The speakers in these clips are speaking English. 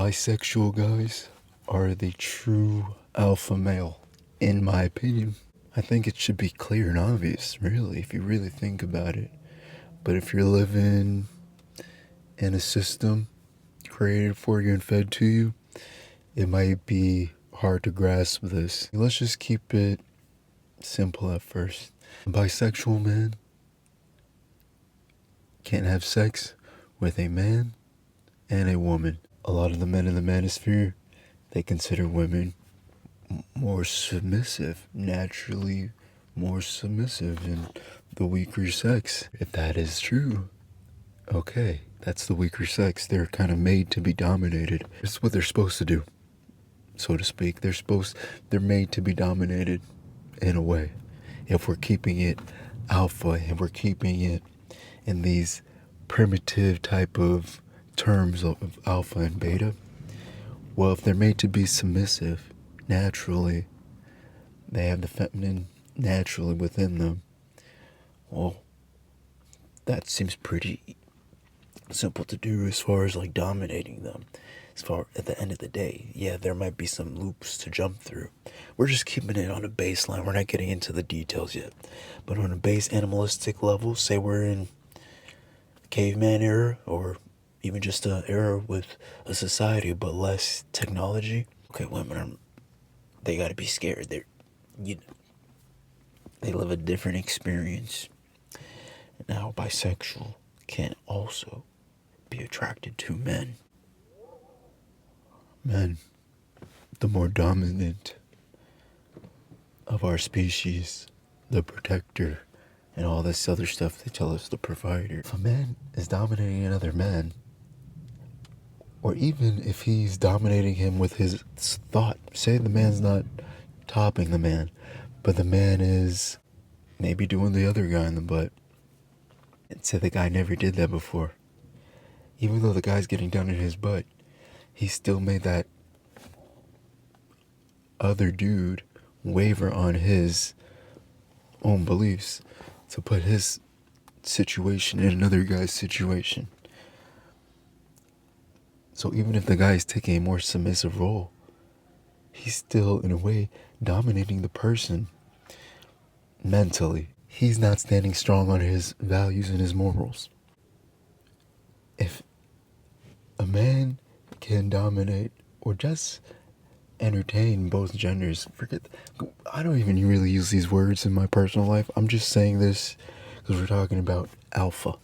Bisexual guys are the true alpha male, in my opinion. I think it should be clear and obvious, really, if you really think about it. But if you're living in a system created for you and fed to you, it might be hard to grasp this. Let's just keep it simple at first. A bisexual man can't have sex with a man and a woman. A lot of the men in the manosphere, they consider women more submissive, naturally more submissive, and the weaker sex. If that is true, okay, that's the weaker sex. They're kind of made to be dominated. It's what they're supposed to do, so to speak. They're made to be dominated in a way. If we're keeping it alpha, and we're keeping it in these primitive type of terms of alpha and beta, well, if they're made to be submissive naturally, they have the feminine naturally within them, well, that seems pretty simple to do as far as like dominating them. As far at the end of the day, yeah, there might be some loops to jump through. We're just keeping it on a baseline. We're not getting into the details yet. But on a base animalistic level, say we're in caveman era, or even just an era with a society but less technology. Okay, women they gotta be scared. They live a different experience. Now, bisexual can also be attracted to men. Men, the more dominant of our species, the protector, and all this other stuff they tell us, the provider. If a man is dominating another man, or even if he's dominating him with his thought, say the man's not topping the man, but the man is maybe doing the other guy in the butt, and say the guy never did that before. Even though the guy's getting down in his butt, he still made that other dude waver on his own beliefs to put his situation in another guy's situation. So even if the guy is taking a more submissive role, he's still, in a way, dominating the person mentally. He's not standing strong on his values and his morals. If a man can dominate or just entertain both genders, I don't even really use these words in my personal life. I'm just saying this because we're talking about alpha.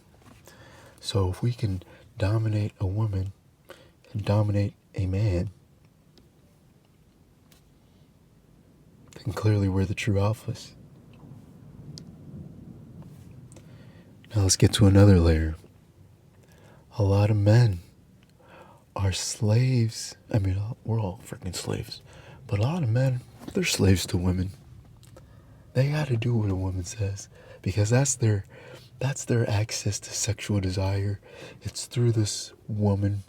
So if we can dominate a woman and dominate a man, then clearly we're the true alphas. Now let's get to another layer. A lot of men are slaves. I mean, we're all freaking slaves. But a lot of men, they're slaves to women. They gotta do what a woman says, because that's their access to sexual desire. It's through this woman,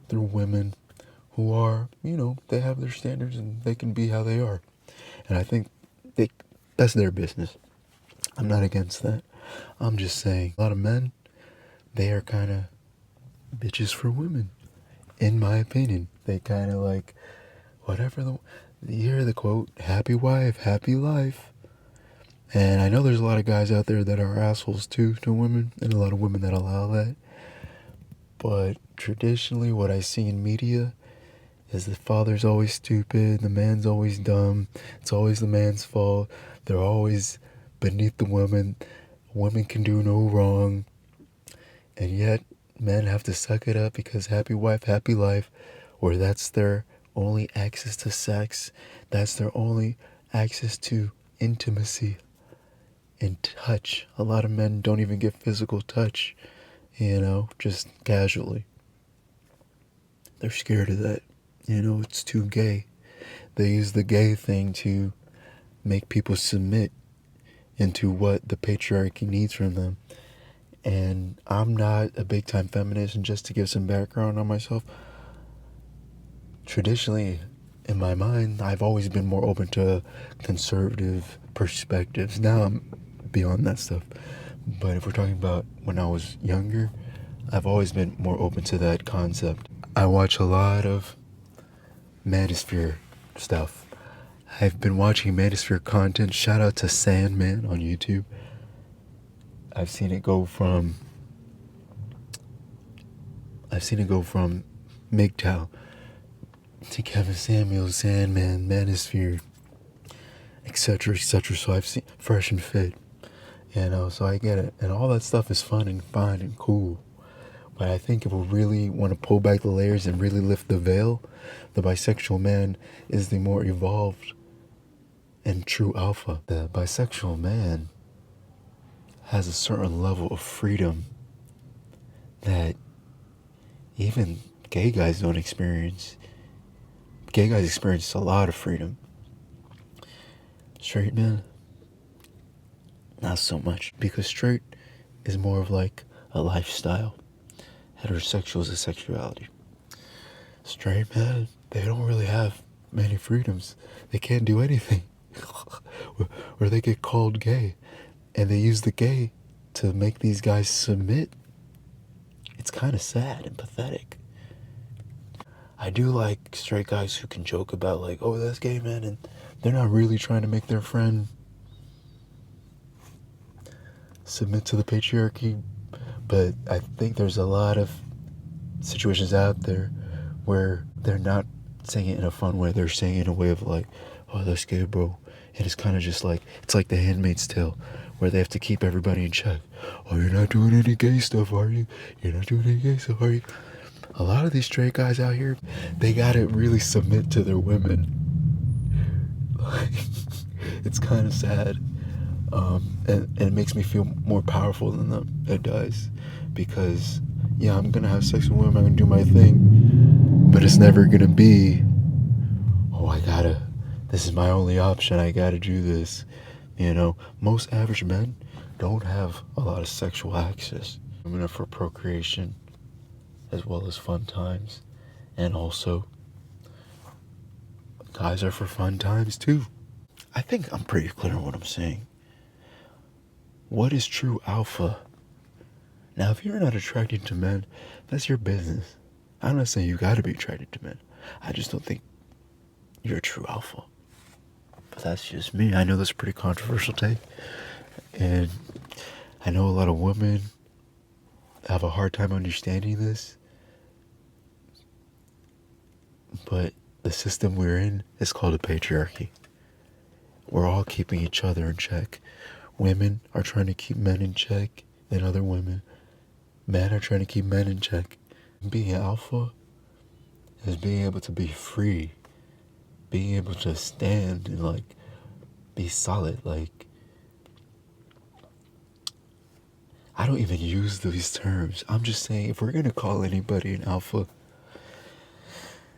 through women who are, they have their standards and they can be how they are. And I think that's their business. I'm not against that. I'm just saying, a lot of men, they are kind of bitches for women, in my opinion. They kind of like, whatever you hear the quote, happy wife, happy life. And I know there's a lot of guys out there that are assholes too to women, and a lot of women that allow that. But traditionally, what I see in media is the father's always stupid, the man's always dumb, it's always the man's fault, they're always beneath the woman, women can do no wrong, and yet men have to suck it up because happy wife, happy life, or that's their only access to sex, that's their only access to intimacy and touch. A lot of men don't even get physical touch, just casually. They're scared of that. It's too gay. They use the gay thing to make people submit into what the patriarchy needs from them. And I'm not a big time feminist, and just to give some background on myself, traditionally, in my mind, I've always been more open to conservative perspectives. Now I'm beyond that stuff. But if we're talking about when I was younger, I've always been more open to that concept. I watch a lot of Manosphere stuff. I've been watching Manosphere content. Shout out to Sandman on YouTube. I've seen it go from MGTOW to Kevin Samuels, Sandman, Manosphere, etc., etc. So I've seen Fresh and Fit, so I get it, and all that stuff is fun and fine and cool. But I think if we really want to pull back the layers and really lift the veil, the bisexual man is the more evolved and true alpha. The bisexual man has a certain level of freedom that even gay guys don't experience. Gay guys experience a lot of freedom. Straight men, not so much. Because straight is more of like a lifestyle. Heterosexual is a sexuality. Straight men, they don't really have many freedoms. They can't do anything. Or they get called gay. And they use the gay to make these guys submit. It's kind of sad and pathetic. I do like straight guys who can joke about like, oh, that's gay, man, and they're not really trying to make their friend submit to the patriarchy. But I think there's a lot of situations out there where they're not saying it in a fun way. They're saying it in a way of like, oh, that's gay, bro. And it's kind of just like, it's like The Handmaid's Tale, where they have to keep everybody in check. Oh, you're not doing any gay stuff, are you? You're not doing any gay stuff, are you? A lot of these straight guys out here, they gotta really submit to their women. Like, it's kind of sad. And it makes me feel more powerful than them. It does. Because, yeah, I'm gonna have sex with women, I'm gonna do my thing. But it's never gonna be, oh, this is my only option, I gotta do this. Most average men don't have a lot of sexual access. Women are for procreation, as well as fun times. And also, guys are for fun times too. I think I'm pretty clear on what I'm saying. What is true alpha? Now, if you're not attracted to men, that's your business. I'm not saying you gotta be attracted to men. I just don't think you're a true alpha. But that's just me. I know that's a pretty controversial take. And I know a lot of women have a hard time understanding this. But the system we're in is called a patriarchy. We're all keeping each other in check. Women are trying to keep men in check and other women. Men are trying to keep men in check. Being alpha is being able to be free. Being able to stand and like be solid. Like, I don't even use these terms. I'm just saying, if we're gonna call anybody an alpha,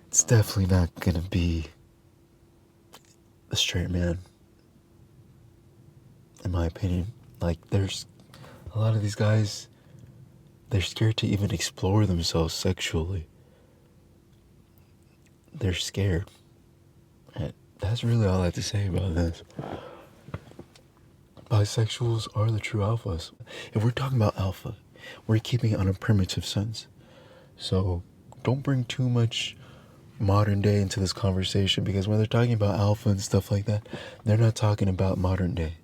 it's definitely not gonna be a straight man, in my opinion. Like, there's a lot of these guys, they're scared to even explore themselves sexually. They're scared. And that's really all I have to say about this. Bisexuals are the true alphas. If we're talking about alpha, we're keeping it on a primitive sense. So don't bring too much modern day into this conversation, because when they're talking about alpha and stuff like that, they're not talking about modern day.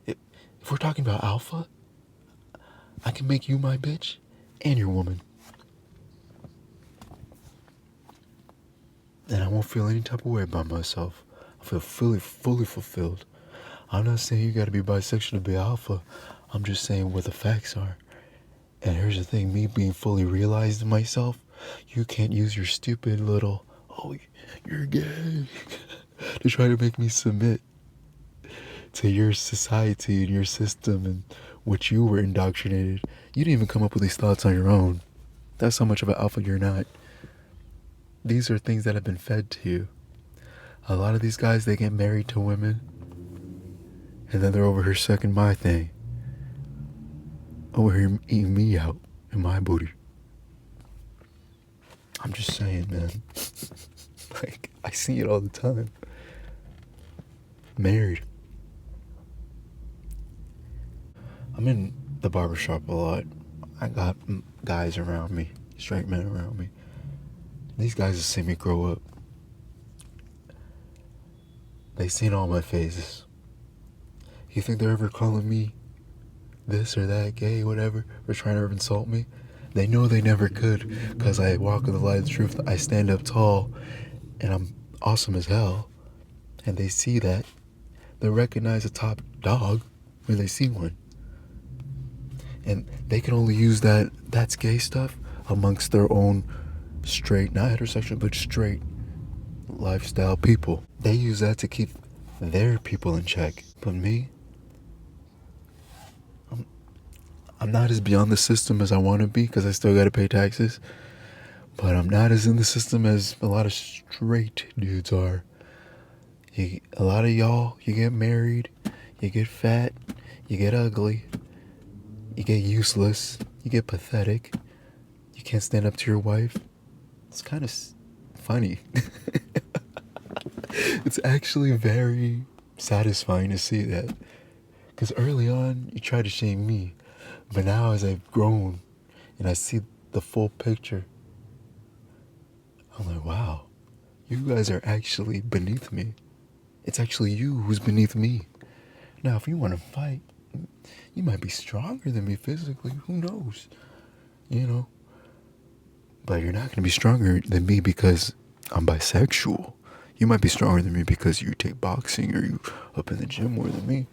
If we're talking about alpha, I can make you my bitch and your woman. And I won't feel any type of way about myself. I feel fully fulfilled. I'm not saying you gotta be bisexual to be alpha. I'm just saying what the facts are. And here's the thing, me being fully realized in myself, you can't use your stupid little, oh, you're gay, to try to make me submit to your society and your system and what you were indoctrinated. You didn't even come up with these thoughts on your own. That's how much of an alpha you're not. These are things that have been fed to you. A lot of these guys, they get married to women, and then they're over here sucking my thing. Over here eating me out in my booty. I'm just saying, man. Like, I see it all the time. Married. I'm in the barbershop a lot. I got guys around me, straight men around me. These guys have seen me grow up. They've seen all my phases. You think they're ever calling me this or that, gay, whatever, or trying to insult me? They know they never could, because I walk with the light of the truth. I stand up tall, and I'm awesome as hell. And they see that. They recognize a top dog when they see one. And they can only use that's gay stuff amongst their own straight, not heterosexual, but straight lifestyle people. They use that to keep their people in check. But me, I'm not as beyond the system as I want to be, because I still got to pay taxes. But I'm not as in the system as a lot of straight dudes are. A lot of y'all, you get married, you get fat, you get ugly, you get useless, you get pathetic, you can't stand up to your wife. It's kind of funny. It's actually very satisfying to see that. Because early on, you tried to shame me. But now as I've grown and I see the full picture, I'm like, wow, you guys are actually beneath me. It's actually you who's beneath me. Now, if you want to fight, you might be stronger than me physically. Who knows? You know? But you're not going to be stronger than me because I'm bisexual. You might be stronger than me because you take boxing or you up in the gym more than me.